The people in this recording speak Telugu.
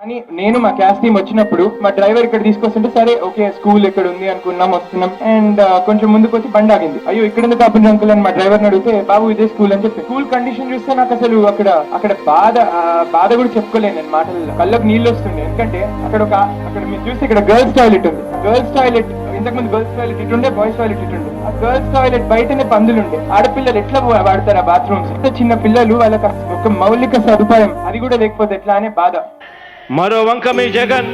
అని నేను మా క్లాస్ టీం వచ్చినప్పుడు మా డ్రైవర్ ఇక్కడ తీసుకొస్తుంటే సరే ఓకే స్కూల్ ఇక్కడ ఉంది అనుకున్నాం వస్తున్నాం అండ్ కొంచెం ముందుకు వచ్చి బండి ఆగింది. అయ్యో ఇక్కడ ఎందుకు ఆపింది అంకుల్ అని మా డ్రైవర్ అడిగితే బాబు ఇదే స్కూల్ అని చెప్పి. స్కూల్ కండిషన్ చూస్తే నాకు అసలు అక్కడ బాధ కూడా చెప్పుకోలేను నేను మాటల్లో. కళ్ళకు నీళ్ళు వస్తుండే. ఎందుకంటే అక్కడ మీరు చూస్తే ఇక్కడ గర్ల్స్ టాయిలెట్ ఉంది. గర్ల్స్ టాయిలెట్ ఇంతకుముందు గర్ల్స్ టాయిలెట్ ఇటుండే, బాయ్స్ టాయిలెట్ ఇటుండే. ఆ గర్ల్స్ టాయిలెట్ బయటనే పందులుండే. ఆడపిల్లలు ఎట్లా వాడతారు ఆ బాత్రూమ్స్? చిన్న పిల్లలు వాళ్ళకి ఒక మౌలిక సదుపాయం అది కూడా లేకపోతే ఎట్లా అనే బాధ. మరో వంక మీ జగన్